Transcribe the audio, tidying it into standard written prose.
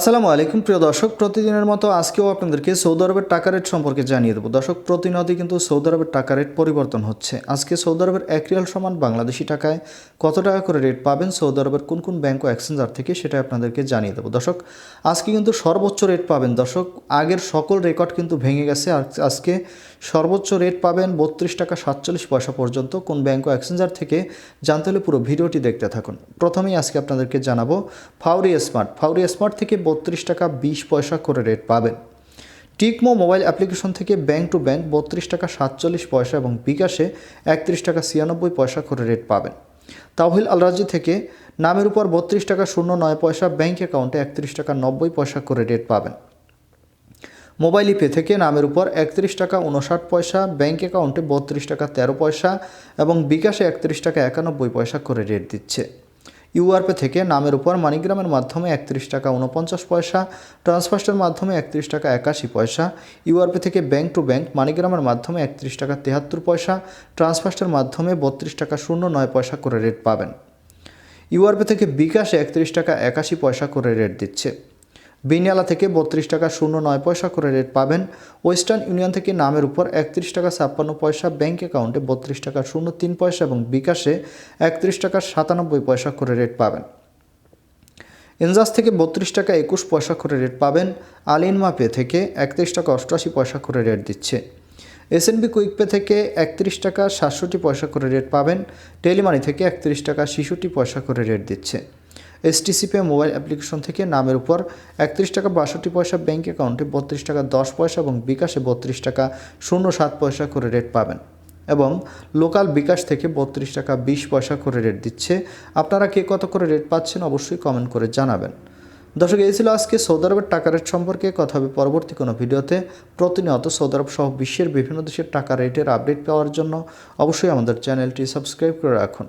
আসসালামু আলাইকুম প্রিয় দর্শক, প্রতিদিনের মতো আজকেও আপনাদেরকে সৌদি আরবের টাকা রেট সম্পর্কে জানিয়ে দেবো। দর্শক, প্রতিনিয়তই কিন্তু সৌদি আরবের টাকা রেট পরিবর্তন হচ্ছে। আজকে সৌদি আরবের 1 রিয়াল সমান বাংলাদেশি টাকায় কত টাকা করে রেট পাবেন সৌদি আরবের কোন কোন ব্যাংক ও এক্সচেঞ্জার থেকে, সেটা আপনাদেরকে জানিয়ে দেবো। দর্শক, আজকে কিন্তু সর্বোচ্চ রেট পাবেন। দর্শক, আগের সকল রেকর্ড কিন্তু ভেঙে গেছে। আজকে সর্বোচ্চ রেট পাবেন 32 টাকা 47 পয়সা পর্যন্ত। কোন ব্যাংক ও এক্সচেঞ্জার থেকে জানতে হলে পুরো ভিডিওটি দেখতে থাকুন। প্রথমেই আজকে আপনাদেরকে জানাবো ফাউরি স্মার্ট থেকে 32 টাকা 20 পয়সা করে রেট পাবেন। টিকমো মোবাইল অ্যাপ্লিকেশন থেকে ব্যাংক টু ব্যাংক 32 টাকা 47 পয়সা এবং বিকাশে 31 টাকা 96 পয়সা করে রেট পাবেন। তাওহিল আল রাজি থেকে নামের উপর 32 টাকা 09 পয়সা, ব্যাংক অ্যাকাউন্টে 31 টাকা 90 পয়সা করে রেট পাবেন। মোবাইল ইপে থেকে নামের উপর 31 টাকা 59 পয়সা, ব্যাংক অ্যাকাউন্টে 32 টাকা 13 পয়সা এবং বিকাশে 31 টাকা 91 পয়সা করে রেট দিচ্ছে। ইউআরপে থেকে নামের উপর মানিগ্রামের মাধ্যমে 31 টাকা 49 পয়সা, ট্রান্সফার্সের মাধ্যমে 31 টাকা 81 পয়সা। ইউআরপে থেকে ব্যাংক টু ব্যাংক মানিগ্রামের মাধ্যমে 31 টাকা 73 পয়সা, ট্রান্সফার্সের মাধ্যমে 32 টাকা 09 পয়সা করে রেট পাবেন। ইউআরপে থেকে বিকাশে 31 টাকা 81 পয়সা করে রেট দিচ্ছে। বিনিয়ালা থেকে 32 টাকা 09 পয়সা করে রেট পাবেন। ওয়েস্টার্ন ইউনিয়ন থেকে নামের উপর 31 টাকা 56 পয়সা, ব্যাংক অ্যাকাউন্টে 32 টাকা 03 পয়সা এবং বিকাশে 31 টাকা 97 পয়সা করে রেট পাবেন। এনজাস থেকে 32 টাকা 21 পয়সা করে রেট পাবেন। আলিনমা পে থেকে 31 টাকা 88 পয়সা করে রেট দিচ্ছে। এসএনবি কুইক পে থেকে 31 টাকা 67 পয়সা করে রেট পাবেন। টেলিমানি থেকে 31 টাকা 66 পয়সা করে রেট দিচ্ছে। এসটিসি পে মোবাইল অ্যাপ্লিকেশন থেকে নামের উপর 31 টাকা 62 পয়সা, ব্যাংক অ্যাকাউন্টে 32 টাকা 10 পয়সা এবং বিকাশে 32 টাকা 07 পয়সা করে রেট পাবেন। এবং লোকাল বিকাশ থেকে 32 টাকা 20 পয়সা করে রেট দিচ্ছে। আপনারা কে কত করে রেট পাচ্ছেন অবশ্যই কমেন্ট করে জানাবেন। দর্শক, এই ছিল আজকে সৌদি আরবের টাকা রেট সম্পর্কে। কথা হবে পরবর্তী কোনো ভিডিওতে। প্রতিনিয়ত সৌদি আরব সহ বিশ্বের বিভিন্ন দেশের টাকা রেটের আপডেট পাওয়ার জন্য অবশ্যই আমাদের চ্যানেলটি সাবস্ক্রাইব করে রাখুন।